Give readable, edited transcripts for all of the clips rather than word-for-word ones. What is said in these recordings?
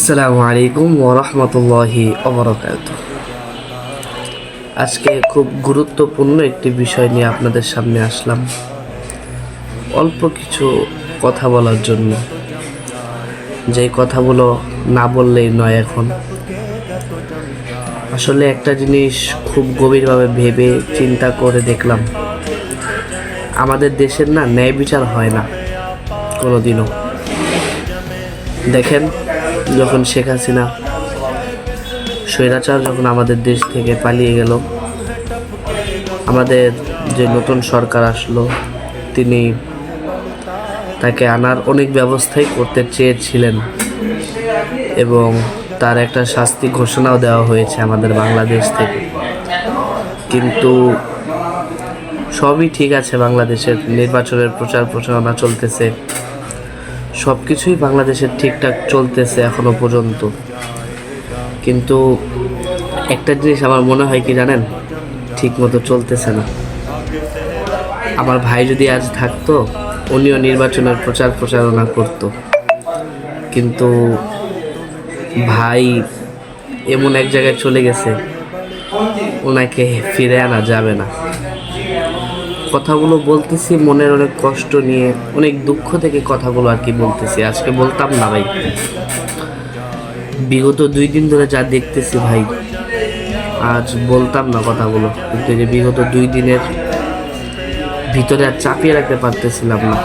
আসসালামু আলাইকুম ওয়া রাহমাতুল্লাহি ওয়া বারাকাতুহু। আজকে খুব গুরুত্বপূর্ণ একটি বিষয় নিয়ে আপনাদের সামনে আসলাম, অল্প কিছু কথা বলার জন্য। যে কথাগুলো না বললেই নয়। এখন আসলে একটা জিনিস খুব গভীরভাবে ভেবে চিন্তা করে দেখলাম, আমাদের দেশের না ন্যায় বিচার হয় না কোনোদিনও। দেখেন, যখন শেখ হাসিনা স্বৈরাচার যখন আমাদের দেশ থেকে পালিয়ে গেল, আমাদের যে নতুন সরকার আসলো, তিনি তাকে আনার অনেক ব্যবস্থাই করতে চেয়েছিলেন এবং তার একটা শাস্তি ঘোষণাও দেওয়া হয়েছে আমাদের বাংলাদেশ থেকে। কিন্তু সবই ঠিক আছে, বাংলাদেশের নির্বাচনের প্রচার প্রচারণা চলতেছে, সব কিছুই বাংলাদেশের ঠিকঠাক চলতেছে এখনো পর্যন্ত। কিন্তু একটা জিনিস আমার মনে হয় কি জানেন, ঠিক মতো চলতেছে না। আমার ভাই যদি আজ থাকতো, উনিও নির্বাচনের প্রচার প্রচারণা করত, কিন্তু ভাই এমন এক জায়গায় চলে গেছে, ওনাকে ফিরে আনা যাবে না। কথাগুলো বলতেছি মনের অনেক কষ্ট নিয়ে, অনেক দুঃখ থেকে কথাগুলো আর কি বলতেছি। আজকে বলতাম না ভাই, বিগত 2 দিন ধরে যা দেখতেছি ভাই, আজ বলতাম না কথাগুলো, কিন্তু এই যে বিগত 2 দিনের ভিতরে আর চাপিয়ে রাখতে পারতেছিলাম না,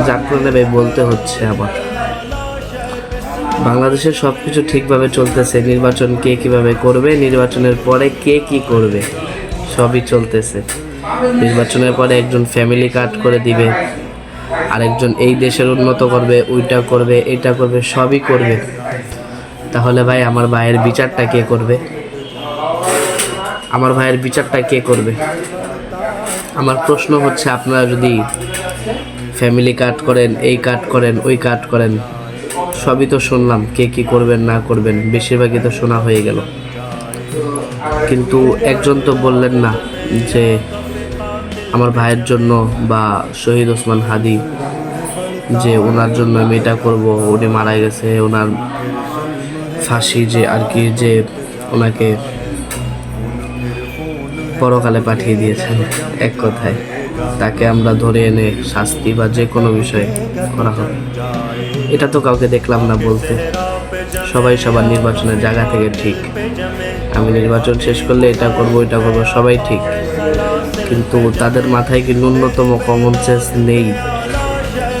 যার কারণে ভাই বলতে হচ্ছে। আবার বাংলাদেশের সব কিছু ঠিকভাবে চলতেছে, নির্বাচন কে কীভাবে করবে, নির্বাচনের পরে কে কি করবে, সবই চলতেছে। নির্বাচনের পরে একজন ফ্যামিলি কার্ড করে দিবে, আরেকজন এই দেশের উন্নত করবে, ওইটা করবে, এটা করবে, সবই করবে। তাহলে ভাই আমার ভাইয়ের বিচারটা কে করবে? আমার ভাইয়ের বিচারটা কে করবে? আমার প্রশ্ন হচ্ছে, আপনারা যদি ফ্যামিলি কার্ড করেন, এই কার্ড করেন, ওই কার্ড করেন, সবই তো শুনলাম, কে কি করবেন না করবেন বেশিরভাগই তো শোনা হয়ে গেল। কিন্তু একজন তো বললেন না যে আমার ভাইয়ের জন্য বা শহীদ ওসমান হাদি, যে ওনার জন্য আমি এটা করবো, উনি মারা গেছে, ওনার ফাঁসি যে আর কি, যে ওনাকে পরকালে পাঠিয়ে দিয়েছেন। এক কথায় তাকে আমরা ধরে এনে শাস্তি বা যে কোনো বিষয়ে করা হবে, এটা তো কাউকে দেখলাম না বলতে। সবাই সবার নির্বাচনের জায়গা থেকে ঠিক, আমি নির্বাচন শেষ করলে এটা করবো, এটা করবো, সবাই ঠিক। কিন্তু তাদের মাথায় কি ন্যূনতম কমন সেন্স নেই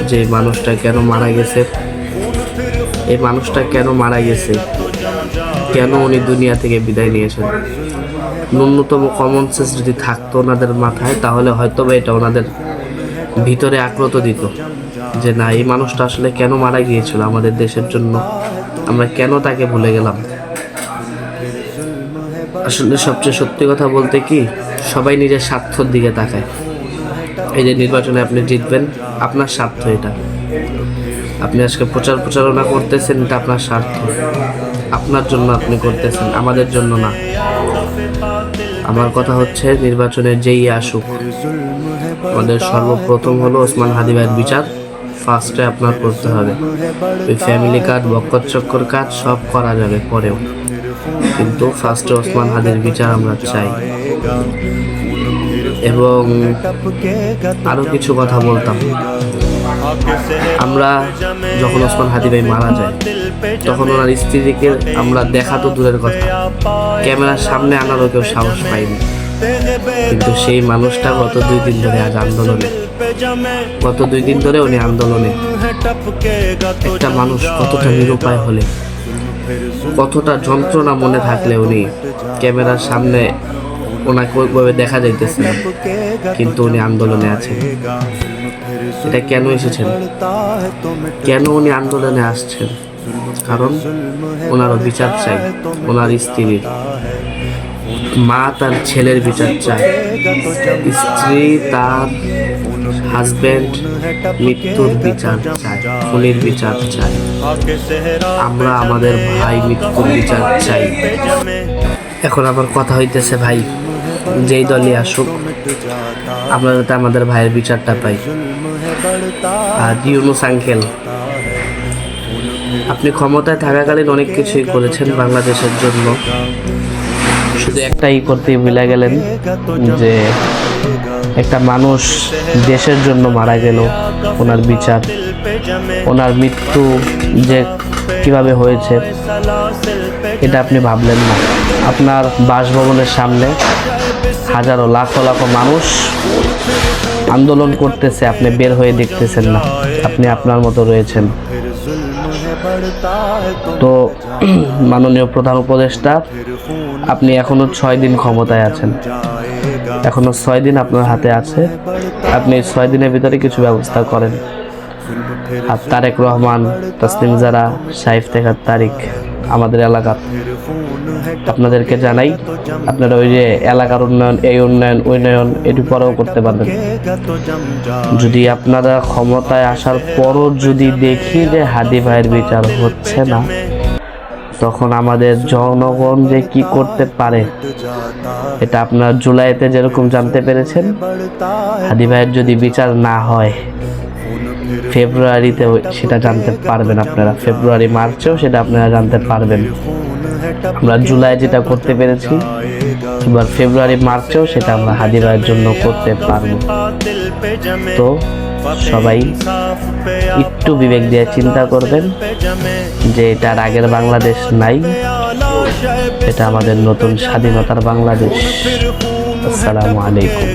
যে মানুষটা কেন মারা গেছে, এই মানুষটা কেন মারা গেছে, কেন উনি দুনিয়া থেকে বিদায় নিয়েছেন? ন্যূনতম কমন সেন্স যদি থাকতো ওনাদের মাথায়, তাহলে হয়তো বা এটা ওনাদের ভিতরে আক্রত দিত যে না, এই মানুষটা আসলে কেন মারা গিয়েছিল আমাদের দেশের জন্য, আমরা কেন তাকে ভুলে গেলাম। আসলে সবচেয়ে সত্যি কথা বলতে কি, সবাই নিজের স্বার্থর দিকে তাকায়। এই যে নির্বাচনে আপনি জিতবেন, আপনার স্বার্থ এটা। আপনি আজকে প্রচার প্রচারণা করতেছেন, এটা আপনার স্বার্থ, আপনার জন্য আপনি করতেছেন, আমাদের জন্য না। আমার কথা হচ্ছে, নির্বাচনে যেই আসুক, আমাদের সর্বপ্রথম হলো ওসমান হাদি ভাইয়ের বিচার ফার্স্টে আপনার করতে হবে। ওই ফ্যামিলি কার্ড, বক্কর চক্কর কাজ সব করা যাবে পরেও, কিন্তু ফার্স্টে ওসমান হাদির বিচার আমরা চাই। এবং আরও কিছু কথা বলতাম, আমরা যখন ওসমান হাদি ভাই মারা যায়, তখন ওনার স্ত্রীকে আমরা দেখা তো দূরের কথা, ক্যামেরার সামনে আনারও কেউ সাহস পাইনি। কিন্তু সেই মানুষটা গত 2 দিন ধরে আজ আন্দোলনে, গত 2 দিন ধরে উনি আন্দোলনে। একটা মানুষ কতটা নিরুপায় হলে, কতটা যন্ত্রণা মনে থাকলে উনি ক্যামেরার সামনে, ওনাকে ওইভাবে দেখা যাইতেছে না, কিন্তু উনি আন্দোলনে আছেন। এটা কেন এসেছেন, কেন উনি আন্দোলনে আসছেন? কারণ ওনারও বিচার চাই, ওনার স্ত্রীর, মা তার ছেলের বিচার চায়, স্ত্রী তার হাজব্যান্ড মৃত্যুর বিচার চায়, খুনির বিচার চায়, আমরা আমাদের ভাই মৃত্যুর বিচার চাই। এখন আবার কথা হইতেছে, ভাই যেই দলই আসুক, আমরা যাতে আমাদের ভাইয়ের বিচারটা পাই। আর ইউনুস আঙ্কেল আপনি ক্ষমতায় থাকাকালীন অনেক কিছুই করেছেন বাংলাদেশের জন্য, শুধু একটাই করতে ভুলে গেলেন যে একটা মানুষ দেশের জন্য মারা গেল, ওনার বিচার, ওনার মৃত্যু যে কিভাবে হয়েছে এটা আপনি ভাবলেন না। আপনার বাসভবনের সামনে হাজারো লাখো লাখো মানুষ আন্দোলন করতেছে, আপনি বের হয়ে দেখতেছেন না, আপনি আপনার মতো রয়েছেন। তো মাননীয় প্রধান উপদেষ্টা, আপনি এখনো 6 দিন ক্ষমতায় আছেন, এখনো 6 দিন আপনার হাতে আছে। আপনি 6 দিনের ভিতরে কিছু ব্যবস্থা করেন। আর তারেক রহমান, তাসনিম জারা, সাইফ তেখার তারিক আমাদের এলাকার, আপনাদেরকে জানাই, আপনারা ওই যে এলাকার উন্নয়ন, এই উন্নয়ন, উন্নয়ন এটি পরেও করতে পারবেন। যদি আপনারা ক্ষমতায় আসার পরও যদি দেখি যে হাদি ভাইয়ের বিচার হচ্ছে না, তখন আমাদের জনগণ যে কি করতে পারে এটা আপনারা জুলাইতে যেরকম জানতে পেরেছেন, হাদি ভাইয়ের যদি বিচার না হয় ফেব্রুয়ারিতে সেটা জানতে পারবেন আপনারা, ফেব্রুয়ারি মার্চেও সেটা আপনারা জানতে পারবেন। আমরা জুলাই যেটা করতে পেরেছি, এবার ফেব্রুয়ারি মার্চেও সেটা আমরা হাদি ভাইয়ের জন্য করতে পারবো। তো সবাই একটু বিবেক দিয়ে চিন্তা করবেন যে এটার আগের বাংলাদেশ নাই, এটা আমাদের নতুন স্বাধীনতার বাংলাদেশ। আসসালামু আলাইকুম।